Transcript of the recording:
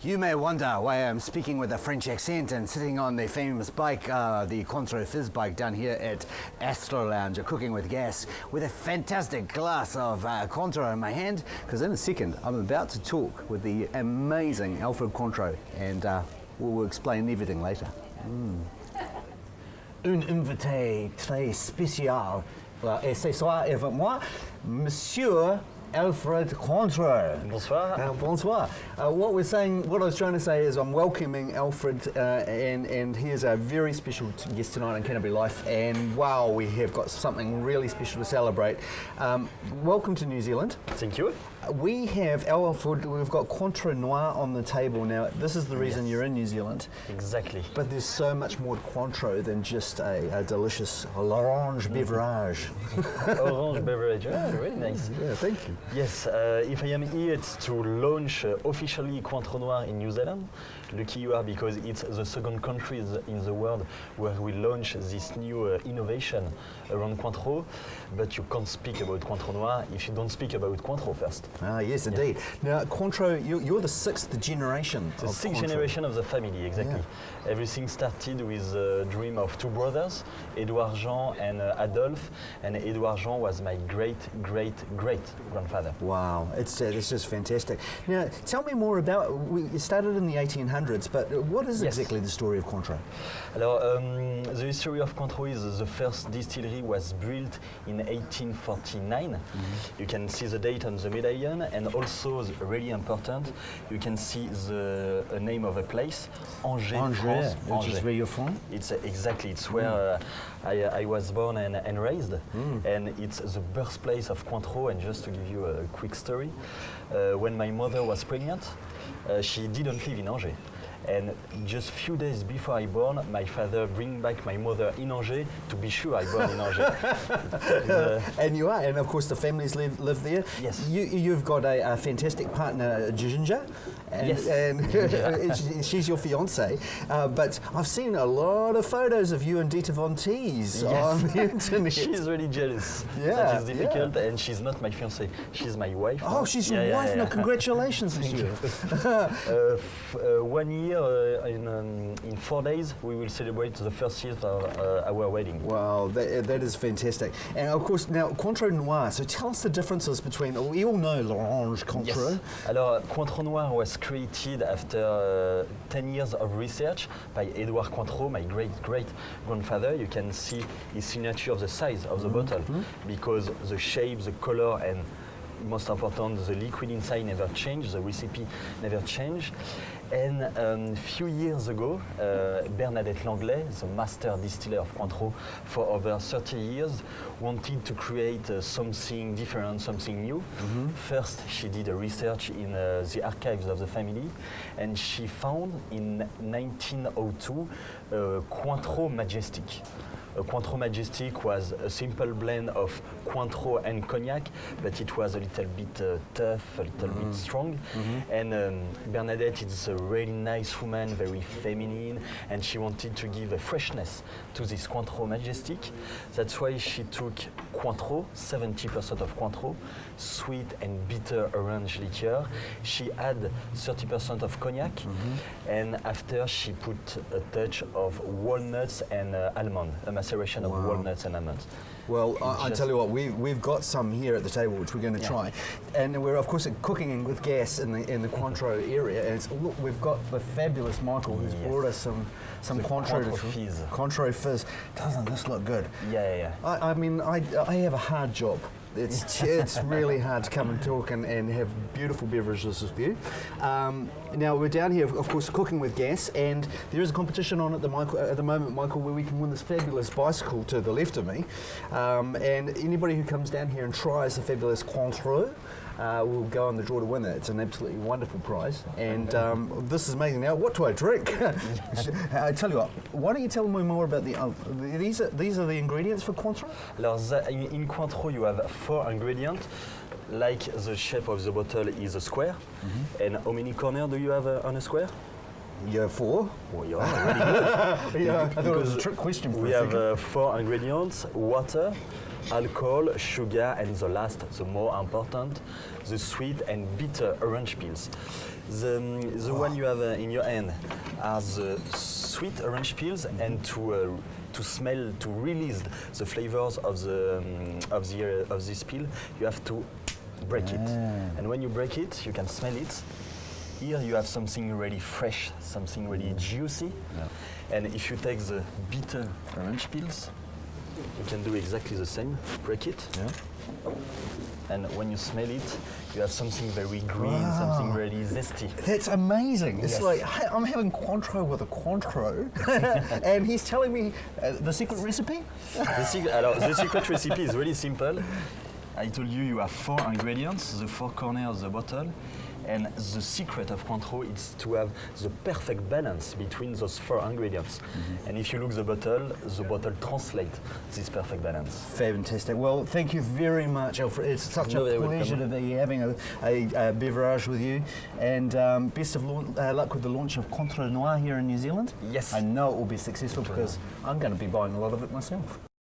You may wonder why I'm speaking with a French accent and sitting on the famous bike, the Cointreau Fizz bike down here at Astro Lounge, cooking with gas, with a fantastic glass of Cointreau in my hand, because in a second I'm about to talk with the amazing Alfred Cointreau, and we'll explain everything later. Un invité très spécial, et ce soir avec moi, Monsieur Alfred Cointreau. Bonsoir. Bonsoir. What I was trying to say is I'm welcoming Alfred, and he is a very special guest tonight on Canterbury Life, and wow, we have got something really special to celebrate. Welcome to New Zealand. Thank you. We have Alfred, we've got Cointreau Noir on the table now. This is the reason you're in New Zealand. Exactly. But there's so much more to Cointreau than just a delicious orange beverage. Orange beverage, really nice. Yeah, thank you. Yes, if I am here, it's to launch officially Cointreau Noir in New Zealand. Lucky you are, because it's the second country in the world where we launch this new innovation around Cointreau. But you can't speak about Cointreau Noir if you don't speak about Cointreau first. Ah, yes, indeed. Now, Cointreau, you're the sixth generation. The sixth generation of the family, exactly. Yeah. Everything started with a dream of two brothers, Edouard Jean and Adolphe, and Edouard Jean was my great-great-great-grandfather. Wow, it's just fantastic. Now, tell me more about, it started in the 1800s, but what is exactly the story of Cointreau? Alors, the history of Cointreau is the first distillery was built in 1849. You can see the date on the medallion, and also really important, you can see the name of a place, Angers, France. Which is where you're from? It's exactly, it's where I was born and raised, and it's the birthplace of Cointreau. And just to give you a quick story, when my mother was pregnant, she didn't live in Angers. And just few days before I born, my father bring back my mother in Angers to be sure I born in Angers. And you are, and of course the families live there. Yes. You've got a fantastic partner, Ginger. And she's your fiance. But I've seen a lot of photos of you and Dita Von Teese on the internet. She's really jealess. Yeah. That is difficult, and she's not my fiance. She's my wife. Oh, she's your wife. No, congratulations. Thank you. 1 year, in 4 days, we will celebrate the first year of our wedding. Wow, that is fantastic. And of course, now, Cointreau Noir, so tell us the differences between, we all know l'orange Cointreau. Yes. Alors, Cointreau Noir was created after 10 years of research by Edouard Cointreau, my great-great-grandfather. You can see his signature of the size of the bottle, because the shape, the color, and most important, the liquid inside never changed, the recipe never changed. And a few years ago, Bernadette Langlais, the master distiller of Cointreau for over 30 years, wanted to create something different, something new. First, she did a research in the archives of the family, and she found in 1902 Cointreau Majestic. Cointreau Majestic was a simple blend of Cointreau and cognac, but it was a little bit tough, a little bit strong. And Bernadette is a really nice woman, very feminine, and she wanted to give a freshness to this Cointreau Majestic. That's why she took Cointreau, 70% of Cointreau, sweet and bitter orange liqueur. She had 30% of cognac, and after she put a touch of walnuts and almond, a maceration of walnuts and almonds. Well, I tell you what, we've got some here at the table which we're going to try, and we're of course cooking with gas in the Cointreau area. And look, we've got the fabulous Michael who's brought us some Cointreau Fizz. Cointreau Fizz. Doesn't this look good? Yeah. I mean, I have a hard job. It's really hard to come and talk and have beautiful beverages with you. Now we're down here, of course, cooking with gas, and there is a competition on at the moment, Michael, where we can win this fabulous bicycle to the left of me. And anybody who comes down here and tries the fabulous Cointreau will go on the draw to win it. It's an absolutely wonderful prize, and this is amazing. Now, what do I drink? I tell you what, why don't you tell me more about these are the ingredients for Cointreau? Alors, in Cointreau you have 4 ingredients. Like the shape of the bottle is a square. And how many corners do you have on a square? You have 4. Well, you are really good. I thought it was a trick question for we a have 4 ingredients: water, alcohol, sugar, and the last, the more important, the sweet and bitter orange peels. The one you have in your hand are the sweet orange peels, and to smell, to release the flavors of this peel, you have to break it. And when you break it, you can smell it. Here you have something really fresh, something really juicy. Yeah. And if you take the bitter orange peels, you can do exactly the same. Break it. Yeah. And when you smell it, you have something very green, something really zesty. That's amazing. It's Yes. like, hey, I'm having Cointreau with a Cointreau, and he's telling me the secret recipe? The secret recipe is really simple. I told you you have 4 ingredients, the 4 corners of the bottle. And the secret of Cointreau is to have the perfect balance between those 4 ingredients. And if you look the bottle translates this perfect balance. Fantastic. Well, thank you very much, Alfred. It's such a You're pleasure to welcome. be having a beverage with you. And best of luck with the launch of Cointreau Noir here in New Zealand. Yes. I know it will be successful because I'm going to be buying a lot of it myself.